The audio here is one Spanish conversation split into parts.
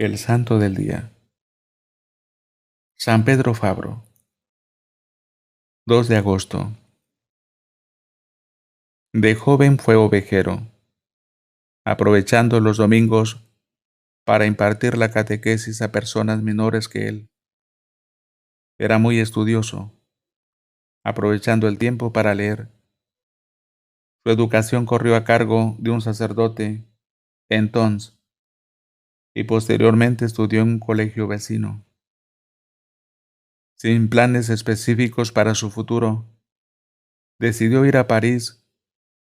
El santo del día. San Pedro Fabro, 2 de agosto. De joven fue ovejero, aprovechando los domingos para impartir la catequesis a personas menores que él. Era muy estudioso, aprovechando el tiempo para leer. Su educación corrió a cargo de un sacerdote en Tons y posteriormente estudió en un colegio vecino. Sin planes específicos para su futuro, decidió ir a París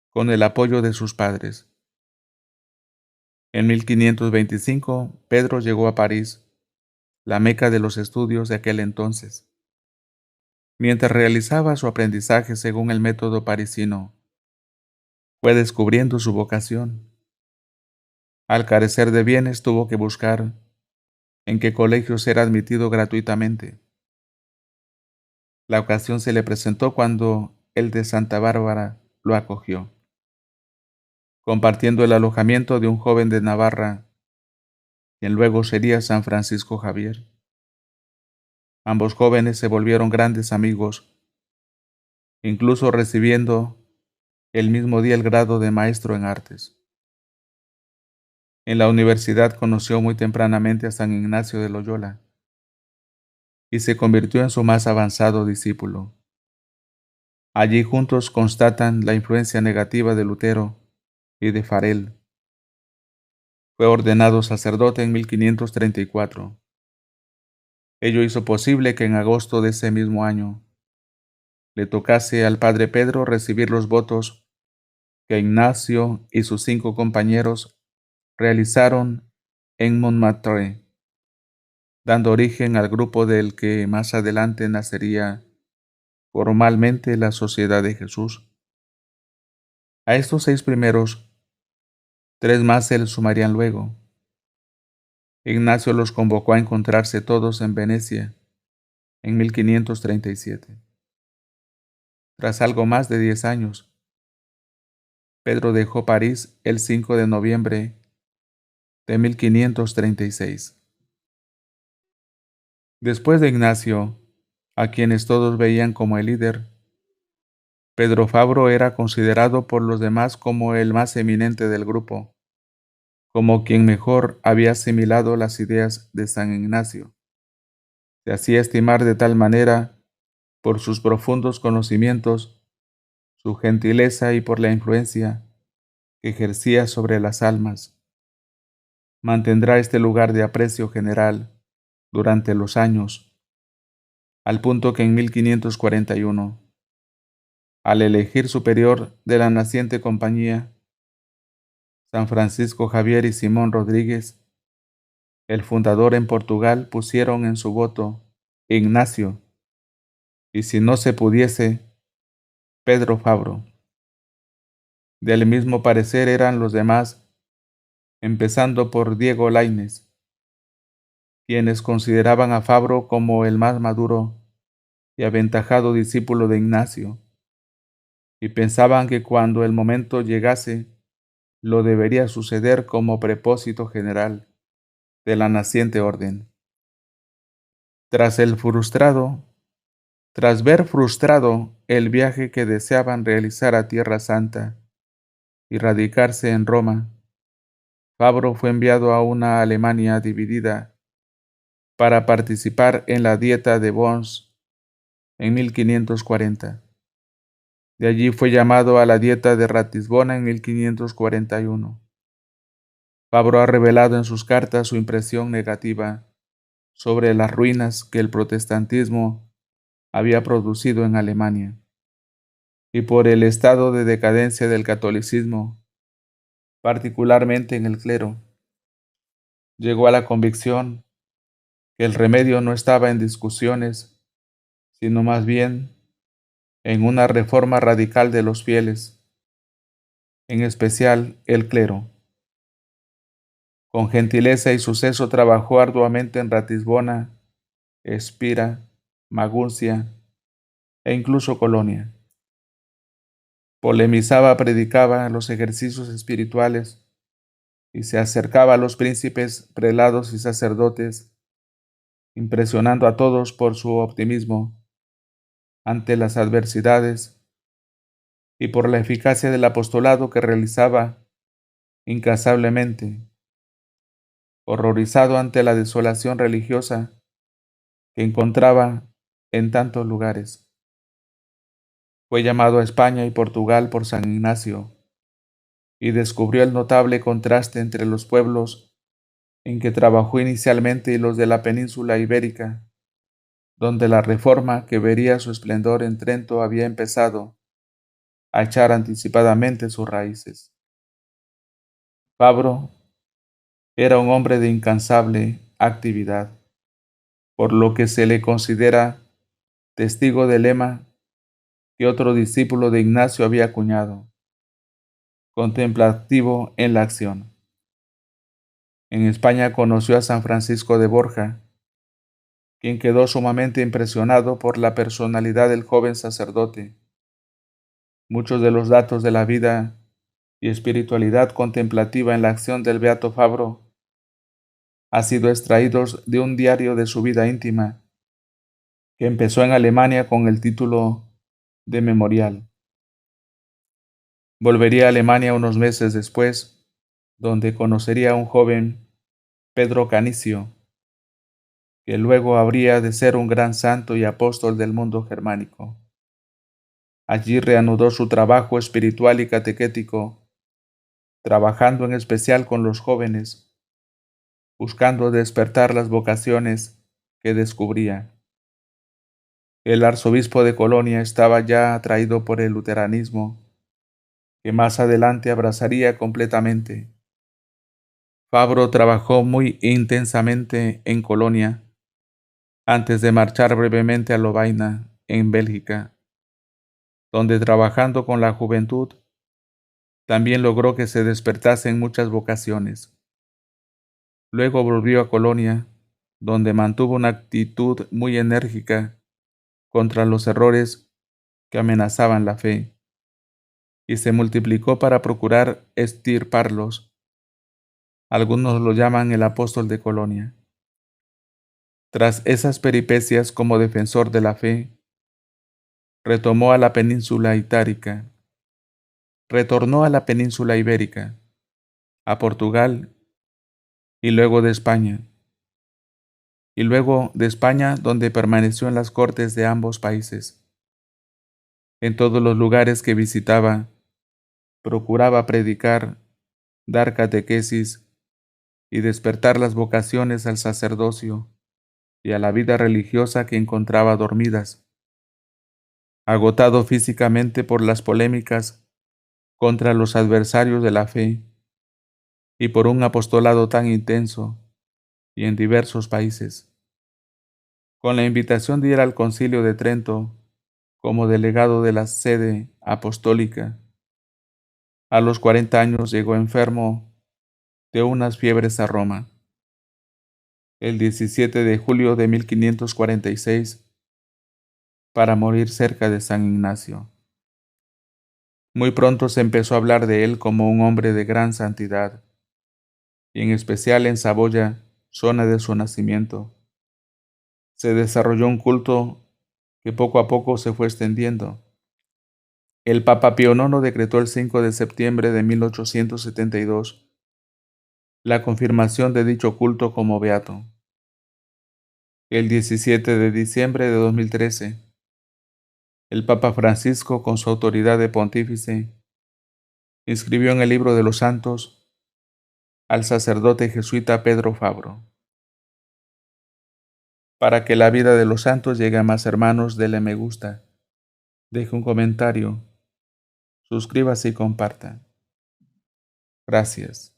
con el apoyo de sus padres. En 1525, Pedro llegó a París, la meca de los estudios de aquel entonces. Mientras realizaba su aprendizaje según el método parisino, fue descubriendo su vocación. Al carecer de bienes, tuvo que buscar en qué colegios era admitido gratuitamente. La ocasión se le presentó cuando el de Santa Bárbara lo acogió, compartiendo el alojamiento de un joven de Navarra, quien luego sería San Francisco Javier. Ambos jóvenes se volvieron grandes amigos, incluso recibiendo el mismo día el grado de maestro en artes. En la universidad conoció muy tempranamente a San Ignacio de Loyola y se convirtió en su más avanzado discípulo. Allí juntos constatan la influencia negativa de Lutero y de Farel. Fue ordenado sacerdote en 1534. Ello hizo posible que en agosto de ese mismo año le tocase al padre Pedro recibir los votos que Ignacio y sus 5 compañeros realizaron en Montmartre, dando origen al grupo del que más adelante nacería formalmente la Sociedad de Jesús. A estos 6 primeros, 3 más se les sumarían luego. Ignacio los convocó a encontrarse todos en Venecia en 1537. Tras algo más de 10 años, Pedro dejó París el 5 de noviembre de 1536. Después de Ignacio, a quienes todos veían como el líder, Pedro Fabro era considerado por los demás como el más eminente del grupo, como quien mejor había asimilado las ideas de San Ignacio. Se hacía estimar de tal manera por sus profundos conocimientos, su gentileza y por la influencia que ejercía sobre las almas. Mantendrá este lugar de aprecio general durante los años, al punto que en 1541, al elegir superior de la naciente compañía, San Francisco Javier y Simón Rodríguez, el fundador en Portugal, pusieron en su voto Ignacio, y si no se pudiese, Pedro Fabro. Del mismo parecer eran los demás, empezando por Diego Lainez, quienes consideraban a Fabro como el más maduro y aventajado discípulo de Ignacio, y pensaban que cuando el momento llegase, lo debería suceder como prepósito general de la naciente orden. Tras ver frustrado el viaje que deseaban realizar a Tierra Santa y radicarse en Roma, Fabro fue enviado a una Alemania dividida para participar en la Dieta de Worms en 1540. De allí fue llamado a la Dieta de Ratisbona en 1541. Fabro ha revelado en sus cartas su impresión negativa sobre las ruinas que el protestantismo había producido en Alemania y por el estado de decadencia del catolicismo, particularmente en el clero. Llegó a la convicción que el remedio no estaba en discusiones, sino más bien en una reforma radical de los fieles, en especial el clero. Con gentileza y suceso trabajó arduamente en Ratisbona, Espira, Maguncia e incluso Colonia. Polemizaba, predicaba los ejercicios espirituales y se acercaba a los príncipes, prelados y sacerdotes, impresionando a todos por su optimismo ante las adversidades y por la eficacia del apostolado que realizaba incansablemente, horrorizado ante la desolación religiosa que encontraba en tantos lugares. Fue llamado a España y Portugal por San Ignacio y descubrió el notable contraste entre los pueblos en que trabajó inicialmente y los de la península ibérica, donde la reforma que vería su esplendor en Trento había empezado a echar anticipadamente sus raíces. Fabro era un hombre de incansable actividad, por lo que se le considera testigo del lema que otro discípulo de Ignacio había acuñado: contemplativo en la acción. En España conoció a San Francisco de Borja, quien quedó sumamente impresionado por la personalidad del joven sacerdote. Muchos de los datos de la vida y espiritualidad contemplativa en la acción del beato Fabro han sido extraídos de un diario de su vida íntima, que empezó en Alemania con el título de Memorial. Volvería a Alemania unos meses después, donde conocería a un joven Pedro Canicio, que luego habría de ser un gran santo y apóstol del mundo germánico. Allí reanudó su trabajo espiritual y catequético, trabajando en especial con los jóvenes, buscando despertar las vocaciones que descubría. El arzobispo de Colonia estaba ya atraído por el luteranismo, que más adelante abrazaría completamente. Fabro trabajó muy intensamente en Colonia, antes de marchar brevemente a Lovaina, en Bélgica, donde trabajando con la juventud, también logró que se despertasen muchas vocaciones. Luego volvió a Colonia, donde mantuvo una actitud muy enérgica contra los errores que amenazaban la fe, y se multiplicó para procurar extirparlos. Algunos lo llaman el apóstol de Colonia. Tras esas peripecias como defensor de la fe, retornó a la península ibérica, a Portugal y luego de España, donde permaneció en las cortes de ambos países. En todos los lugares que visitaba, procuraba predicar, dar catequesis y despertar las vocaciones al sacerdocio y a la vida religiosa que encontraba dormidas. Agotado físicamente por las polémicas contra los adversarios de la fe y por un apostolado tan intenso y en diversos países. Con la invitación de ir al Concilio de Trento como delegado de la sede apostólica, a los 40 años llegó enfermo de unas fiebres a Roma. El 17 de julio de 1546, para morir cerca de San Ignacio. Muy pronto se empezó a hablar de él como un hombre de gran santidad, y en especial en Saboya, zona de su nacimiento. Se desarrolló un culto que poco a poco se fue extendiendo. El Papa Pío IX decretó el 5 de septiembre de 1872 la confirmación de dicho culto como beato. El 17 de diciembre de 2013, el Papa Francisco, con su autoridad de pontífice, inscribió en el libro de los santos al sacerdote jesuita Pedro Fabro. Para que la vida de los santos llegue a más hermanos, dele me gusta, deje un comentario, suscríbase y comparta. Gracias.